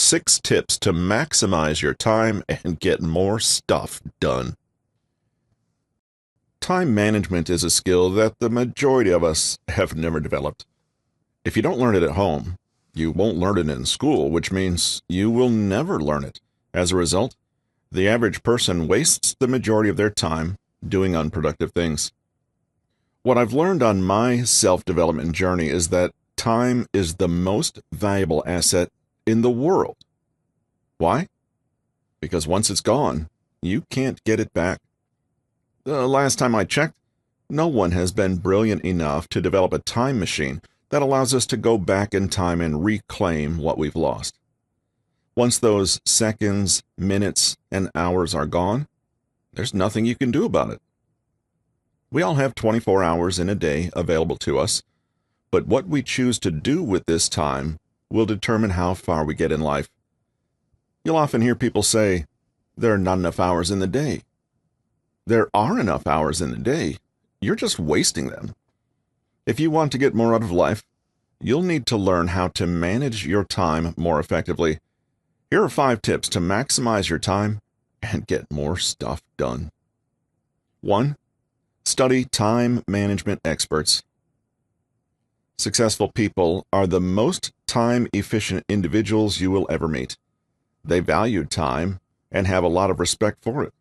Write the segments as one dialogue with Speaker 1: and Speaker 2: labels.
Speaker 1: 6 tips to maximize your time and get more stuff done. Time management is a skill that the majority of us have never developed. If you don't learn it at home, you won't learn it in school, which means you will never learn it. As a result, the average person wastes the majority of their time doing unproductive things. What I've learned on my self-development journey is that time is the most valuable asset in the world. Why? Because once it's gone, you can't get it back. The last time I checked, no one has been brilliant enough to develop a time machine that allows us to go back in time and reclaim what we've lost. Once those seconds, minutes, and hours are gone, there's nothing you can do about it. We all have 24 hours in a day available to us, but what we choose to do with this time will determine how far we get in life. You'll often hear people say, there are not enough hours in the day. There are enough hours in the day. You're just wasting them. If you want to get more out of life, you'll need to learn how to manage your time more effectively. Here are 5 tips to maximize your time and get more stuff done. 1. Study time management experts. Successful people are the most time-efficient individuals you will ever meet. They value time and have a lot of respect for it.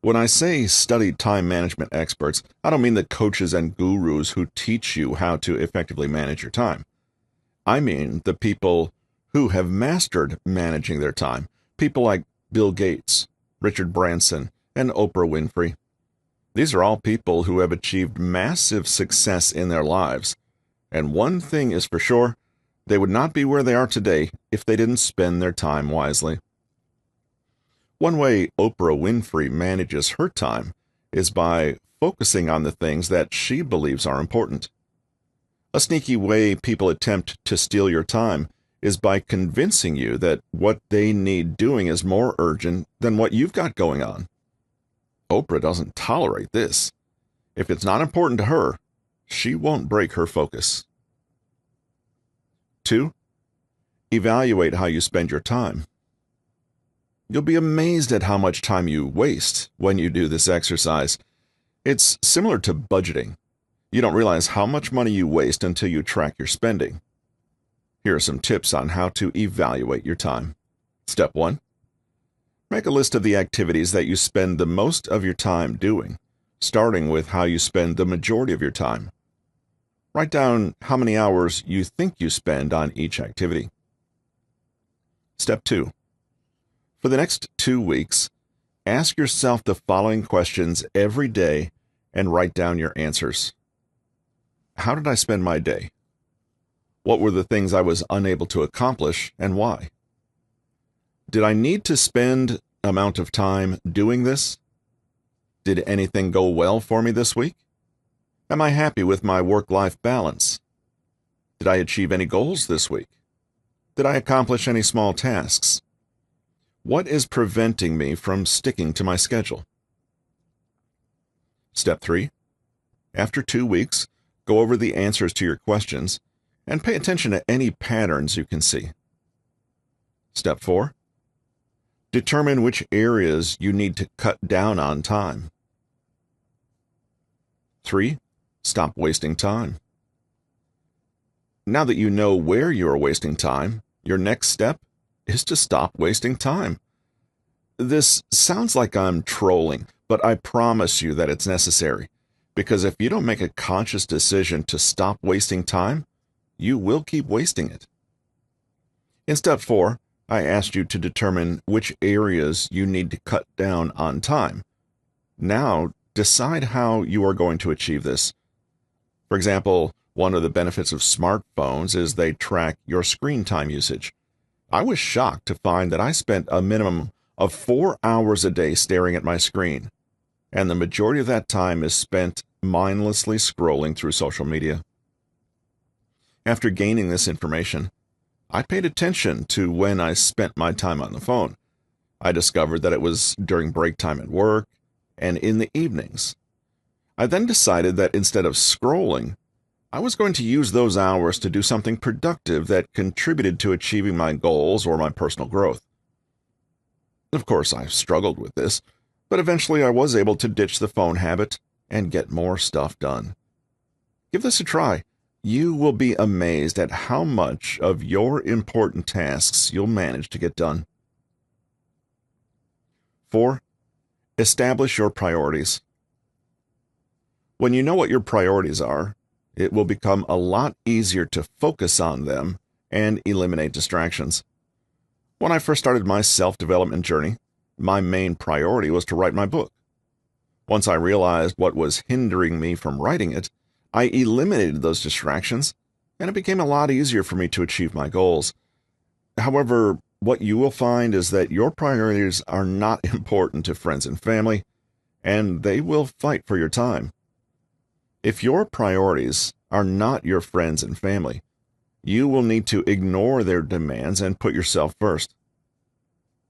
Speaker 1: When I say study time management experts, I don't mean the coaches and gurus who teach you how to effectively manage your time. I mean the people who have mastered managing their time. People like Bill Gates, Richard Branson, and Oprah Winfrey. These are all people who have achieved massive success in their lives. And one thing is for sure, they would not be where they are today if they didn't spend their time wisely. One way Oprah Winfrey manages her time is by focusing on the things that she believes are important. A sneaky way people attempt to steal your time is by convincing you that what they need doing is more urgent than what you've got going on. Oprah doesn't tolerate this. If it's not important to her, she won't break her focus. 2. Evaluate how you spend your time. You'll be amazed at how much time you waste when you do this exercise. It's similar to budgeting. You don't realize how much money you waste until you track your spending. Here are some tips on how to evaluate your time. Step 1. Make a list of the activities that you spend the most of your time doing, starting with how you spend the majority of your time. Write down how many hours you think you spend on each activity. Step 2. For the next 2 weeks, ask yourself the following questions every day and write down your answers. How did I spend my day? What were the things I was unable to accomplish and why? Did I need to spend amount of time doing this? Did anything go well for me this week? Am I happy with my work-life balance? Did I achieve any goals this week? Did I accomplish any small tasks? What is preventing me from sticking to my schedule? Step 3. After 2 weeks, go over the answers to your questions and pay attention to any patterns you can see. Step 4. Determine which areas you need to cut down on time. 3. Stop wasting time. Now that you know where you are wasting time, your next step is to stop wasting time. This sounds like I'm trolling, but I promise you that it's necessary, because if you don't make a conscious decision to stop wasting time, you will keep wasting it. In step 4, I asked you to determine which areas you need to cut down on time. Now, decide how you are going to achieve this. For example, one of the benefits of smartphones is they track your screen time usage. I was shocked to find that I spent a minimum of 4 hours a day staring at my screen, and the majority of that time is spent mindlessly scrolling through social media. After gaining this information, I paid attention to when I spent my time on the phone. I discovered that it was during break time at work and in the evenings. I then decided that instead of scrolling, I was going to use those hours to do something productive that contributed to achieving my goals or my personal growth. Of course, I struggled with this, but eventually I was able to ditch the phone habit and get more stuff done. Give this a try. You will be amazed at how much of your important tasks you'll manage to get done. 4. Establish your priorities. When you know what your priorities are, it will become a lot easier to focus on them and eliminate distractions. When I first started my self-development journey, my main priority was to write my book. Once I realized what was hindering me from writing it, I eliminated those distractions, and it became a lot easier for me to achieve my goals. However, what you will find is that your priorities are not important to friends and family, and they will fight for your time. If your priorities are not your friends and family, you will need to ignore their demands and put yourself first.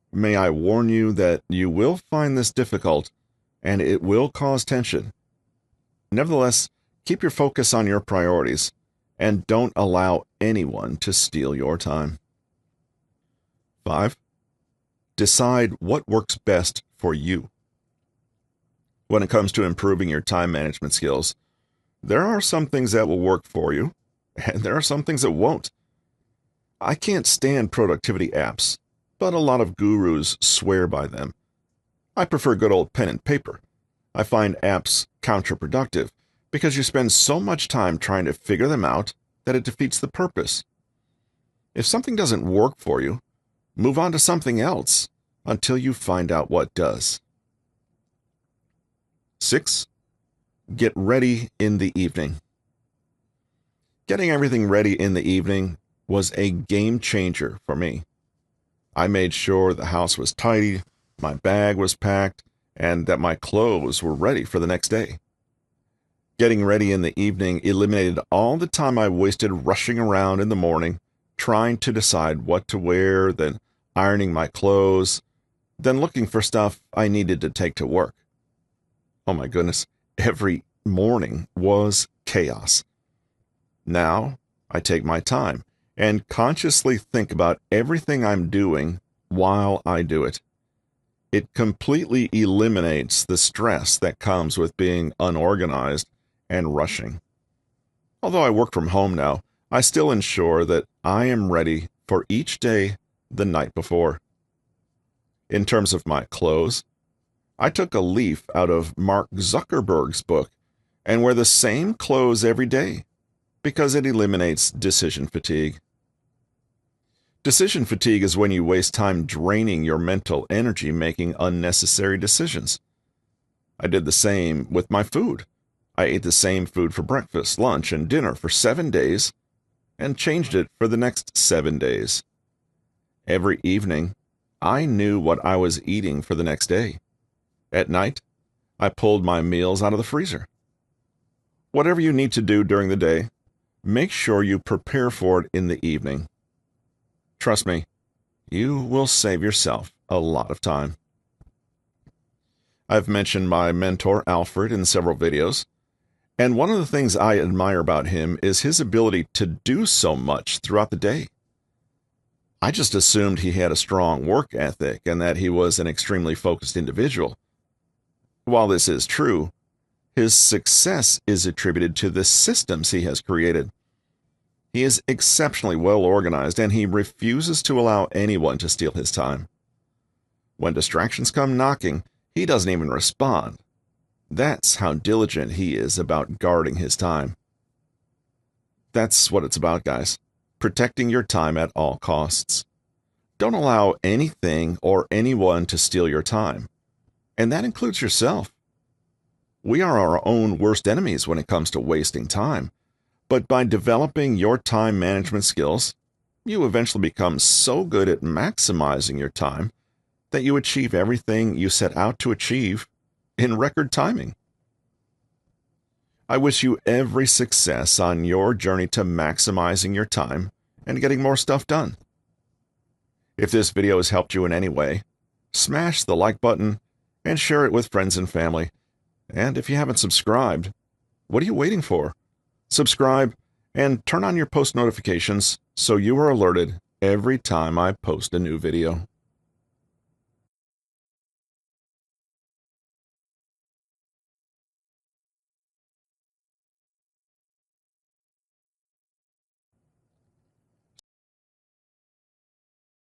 Speaker 1: May I warn you that you will find this difficult, and it will cause tension. Nevertheless, keep your focus on your priorities, and don't allow anyone to steal your time. 5. Decide what works best for you. When it comes to improving your time management skills, there are some things that will work for you, and there are some things that won't. I can't stand productivity apps, but a lot of gurus swear by them. I prefer good old pen and paper. I find apps counterproductive because you spend so much time trying to figure them out that it defeats the purpose. If something doesn't work for you, move on to something else until you find out what does. 6. Get ready in the evening. Getting everything ready in the evening was a game changer for me. I made sure the house was tidy, my bag was packed, and that my clothes were ready for the next day. Getting ready in the evening eliminated all the time I wasted rushing around in the morning, trying to decide what to wear, then ironing my clothes, then looking for stuff I needed to take to work. Oh my goodness, every morning was chaos. Now, I take my time and consciously think about everything I'm doing while I do it. It completely eliminates the stress that comes with being unorganized and rushing. Although I work from home now, I still ensure that I am ready for each day the night before. In terms of my clothes, I took a leaf out of Mark Zuckerberg's book and wear the same clothes every day because it eliminates decision fatigue. Decision fatigue is when you waste time draining your mental energy making unnecessary decisions. I did the same with my food. I ate the same food for breakfast, lunch, and dinner for 7 days and changed it for the next 7 days. Every evening, I knew what I was eating for the next day. At night, I pulled my meals out of the freezer. Whatever you need to do during the day, make sure you prepare for it in the evening. Trust me, you will save yourself a lot of time. I've mentioned my mentor, Alfred, in several videos, and one of the things I admire about him is his ability to do so much throughout the day. I just assumed he had a strong work ethic and that he was an extremely focused individual. While this is true, his success is attributed to the systems he has created. He is exceptionally well organized, and he refuses to allow anyone to steal his time. When distractions come knocking, he doesn't even respond. That's how diligent he is about guarding his time. That's what it's about, guys. Protecting your time at all costs. Don't allow anything or anyone to steal your time. And that includes yourself. We are our own worst enemies when it comes to wasting time. But by developing your time management skills, you eventually become so good at maximizing your time that you achieve everything you set out to achieve in record timing. I wish you every success on your journey to maximizing your time and getting more stuff done. If this video has helped you in any way, smash the like button and share it with friends and family. And if you haven't subscribed, what are you waiting for? subscribe, and turn on your post notifications so you are alerted every time I post a new video.